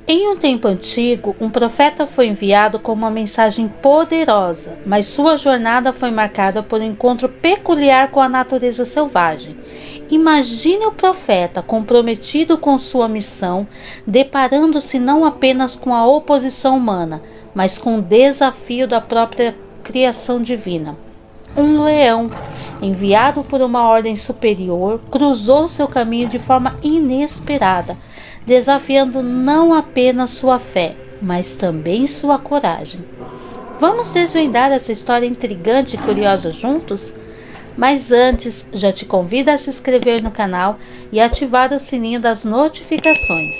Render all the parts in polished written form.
Em um tempo antigo, um profeta foi enviado com uma mensagem poderosa, mas sua jornada foi marcada por um encontro peculiar com a natureza selvagem. Imagine o profeta comprometido com sua missão, deparando-se não apenas com a oposição humana, mas com o desafio da própria criação divina. Um leão, enviado por uma ordem superior, cruzou seu caminho de forma inesperada, desafiando não apenas sua fé, mas também sua coragem. Vamos desvendar essa história intrigante e curiosa juntos? Mas antes, já te convido a se inscrever no canal e ativar o sininho das notificações.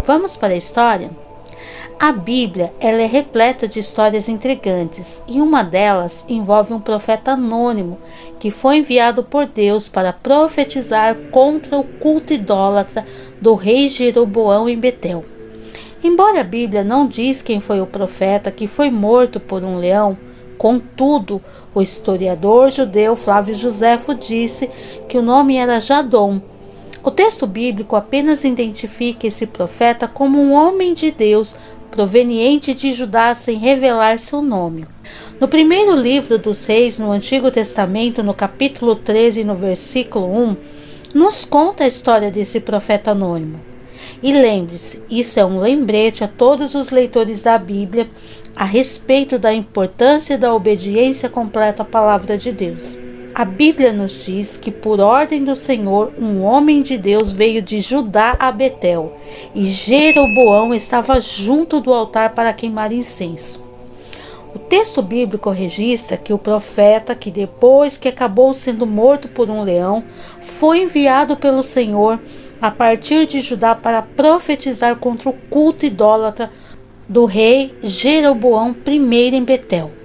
Vamos para a história? A Bíblia ela é repleta de histórias intrigantes e uma delas envolve um profeta anônimo que foi enviado por Deus para profetizar contra o culto idólatra do rei Jeroboão em Betel. Embora a Bíblia não diz quem foi o profeta que foi morto por um leão, contudo, o historiador judeu Flávio Joséfo disse que o nome era Jadom. O texto bíblico apenas identifica esse profeta como um homem de Deus proveniente de Judá sem revelar seu nome. No primeiro livro dos Reis, no Antigo Testamento, no capítulo 13, no versículo 1, nos conta a história desse profeta anônimo. E lembre-se, isso é um lembrete a todos os leitores da Bíblia a respeito da importância da obediência completa à palavra de Deus. A Bíblia nos diz que por ordem do Senhor, um homem de Deus veio de Judá a Betel, e Jeroboão estava junto do altar para queimar incenso. O texto bíblico registra que o profeta, que depois que acabou sendo morto por um leão, foi enviado pelo Senhor a partir de Judá para profetizar contra o culto idólatra do rei Jeroboão I em Betel.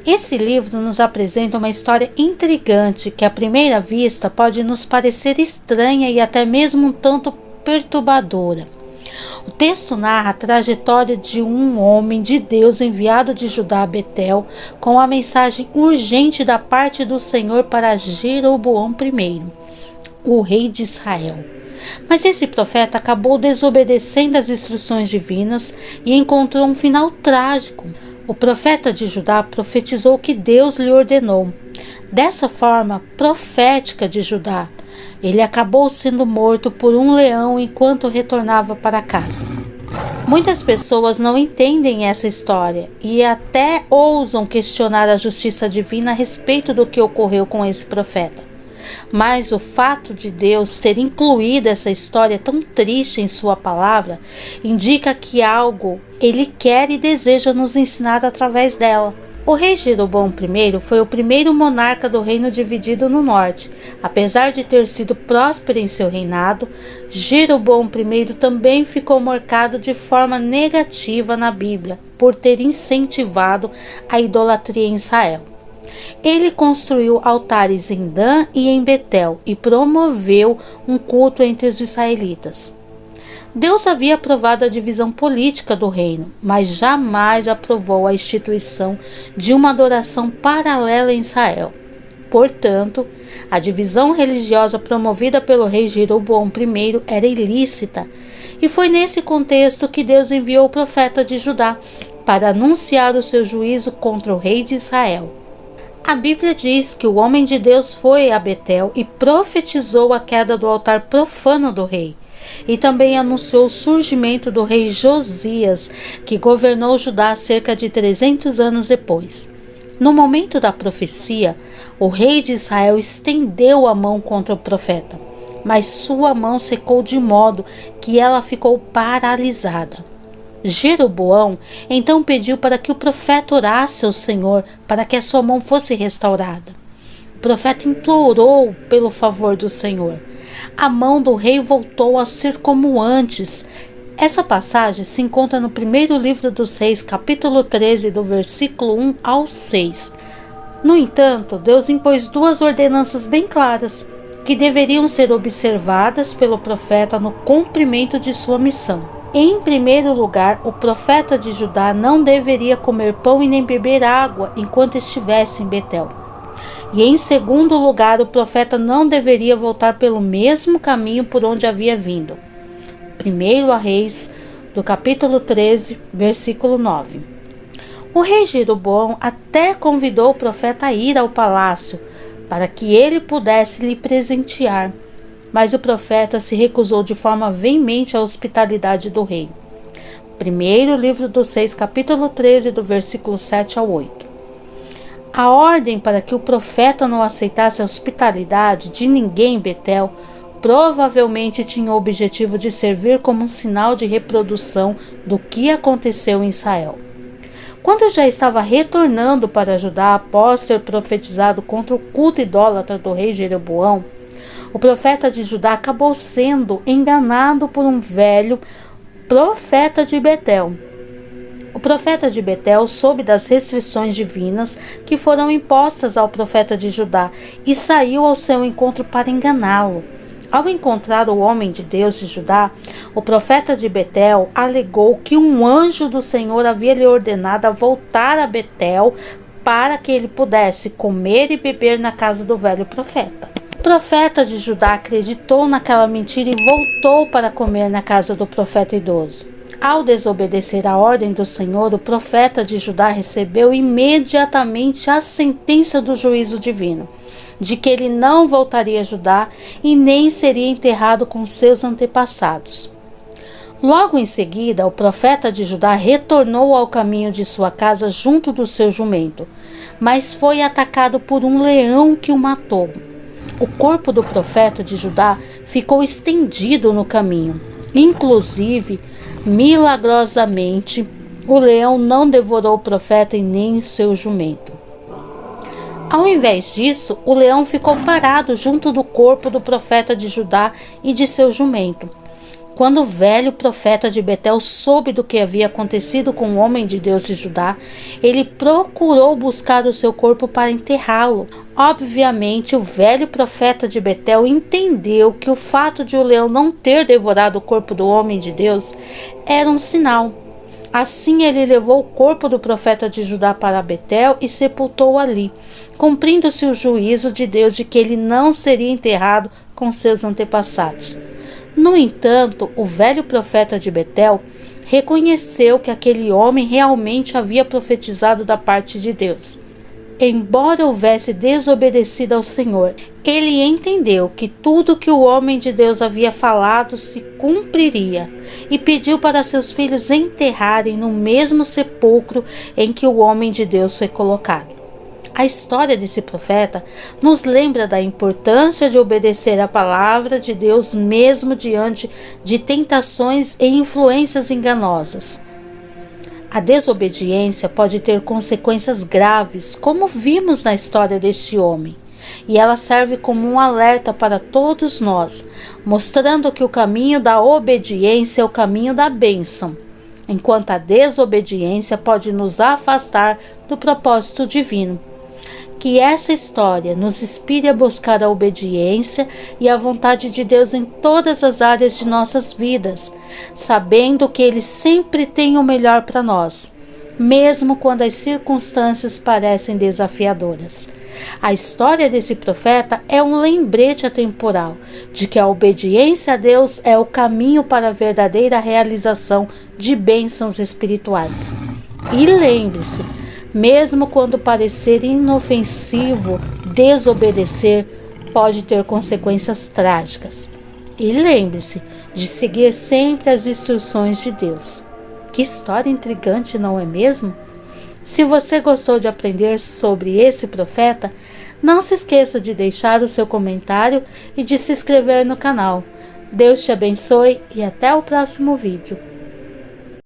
Esse livro nos apresenta uma história intrigante que à primeira vista pode nos parecer estranha e até mesmo um tanto perturbadora. O texto narra a trajetória de um homem de Deus enviado de Judá a Betel com a mensagem urgente da parte do Senhor para Jeroboão I, o rei de Israel. Mas esse profeta acabou desobedecendo as instruções divinas e encontrou um final trágico. O profeta de Judá profetizou o que Deus lhe ordenou. Dessa forma profética de Judá, ele acabou sendo morto por um leão enquanto retornava para casa. Muitas pessoas não entendem essa história e até ousam questionar a justiça divina a respeito do que ocorreu com esse profeta. Mas o fato de Deus ter incluído essa história tão triste em sua palavra indica que algo ele quer e deseja nos ensinar através dela. O rei Jeroboão I foi o primeiro monarca do reino dividido no norte. Apesar de ter sido próspero em seu reinado, Jeroboão I também ficou marcado de forma negativa na Bíblia por ter incentivado a idolatria em Israel. Ele construiu altares em Dan e em Betel e promoveu um culto entre os israelitas. Deus havia aprovado a divisão política do reino, mas jamais aprovou a instituição de uma adoração paralela em Israel. Portanto, a divisão religiosa promovida pelo rei Jeroboão I era ilícita, e foi nesse contexto que Deus enviou o profeta de Judá para anunciar o seu juízo contra o rei de Israel. A Bíblia diz que o homem de Deus foi a Betel e profetizou a queda do altar profano do rei. E também anunciou o surgimento do rei Josias, que governou Judá cerca de 300 anos depois. No momento da profecia, o rei de Israel estendeu a mão contra o profeta, mas sua mão secou de modo que ela ficou paralisada. Jeroboão então pediu para que o profeta orasse ao Senhor para que a sua mão fosse restaurada. O profeta implorou pelo favor do Senhor. A mão do rei voltou a ser como antes. Essa passagem se encontra no primeiro livro dos Reis, capítulo 13, do versículo 1 ao 6. No entanto, Deus impôs duas ordenanças bem claras, que deveriam ser observadas pelo profeta no cumprimento de sua missão. Em primeiro lugar, o profeta de Judá não deveria comer pão e nem beber água enquanto estivesse em Betel. E em segundo lugar, o profeta não deveria voltar pelo mesmo caminho por onde havia vindo. 1 Reis do capítulo 13, versículo 9. O rei Jeroboão até convidou o profeta a ir ao palácio para que ele pudesse lhe presentear, mas o profeta se recusou de forma veemente à hospitalidade do rei. Primeiro livro dos Reis, capítulo 13, do versículo 7 ao 8. A ordem para que o profeta não aceitasse a hospitalidade de ninguém em Betel provavelmente tinha o objetivo de servir como um sinal de reprodução do que aconteceu em Israel. Quando já estava retornando para Judá após ter profetizado contra o culto idólatra do rei Jeroboão, o profeta de Judá acabou sendo enganado por um velho profeta de Betel. O profeta de Betel soube das restrições divinas que foram impostas ao profeta de Judá e saiu ao seu encontro para enganá-lo. Ao encontrar o homem de Deus de Judá, o profeta de Betel alegou que um anjo do Senhor havia lhe ordenado a voltar a Betel para que ele pudesse comer e beber na casa do velho profeta. O profeta de Judá acreditou naquela mentira e voltou para comer na casa do profeta idoso. Ao desobedecer a ordem do Senhor, o profeta de Judá recebeu imediatamente a sentença do juízo divino, de que ele não voltaria a Judá e nem seria enterrado com seus antepassados. Logo em seguida, o profeta de Judá retornou ao caminho de sua casa junto do seu jumento, mas foi atacado por um leão que o matou. O corpo do profeta de Judá ficou estendido no caminho. Inclusive, milagrosamente, o leão não devorou o profeta e nem seu jumento. Ao invés disso, o leão ficou parado junto do corpo do profeta de Judá e de seu jumento. Quando o velho profeta de Betel soube do que havia acontecido com o homem de Deus de Judá, ele procurou buscar o seu corpo para enterrá-lo. Obviamente, o velho profeta de Betel entendeu que o fato de o leão não ter devorado o corpo do homem de Deus era um sinal. Assim, ele levou o corpo do profeta de Judá para Betel e sepultou ali, cumprindo-se o juízo de Deus de que ele não seria enterrado com seus antepassados. No entanto, o velho profeta de Betel reconheceu que aquele homem realmente havia profetizado da parte de Deus. Embora houvesse desobedecido ao Senhor, ele entendeu que tudo que o homem de Deus havia falado se cumpriria e pediu para seus filhos enterrarem no mesmo sepulcro em que o homem de Deus foi colocado. A história desse profeta nos lembra da importância de obedecer à palavra de Deus mesmo diante de tentações e influências enganosas. A desobediência pode ter consequências graves, como vimos na história deste homem, e ela serve como um alerta para todos nós, mostrando que o caminho da obediência é o caminho da bênção, enquanto a desobediência pode nos afastar do propósito divino. Que essa história nos inspire a buscar a obediência e a vontade de Deus em todas as áreas de nossas vidas, sabendo que Ele sempre tem o melhor para nós, mesmo quando as circunstâncias parecem desafiadoras. A história desse profeta é um lembrete atemporal de que a obediência a Deus é o caminho para a verdadeira realização de bênçãos espirituais. E lembre-se, mesmo quando parecer inofensivo, desobedecer pode ter consequências trágicas. E lembre-se de seguir sempre as instruções de Deus. Que história intrigante, não é mesmo? Se você gostou de aprender sobre esse profeta, não se esqueça de deixar o seu comentário e de se inscrever no canal. Deus te abençoe e até o próximo vídeo.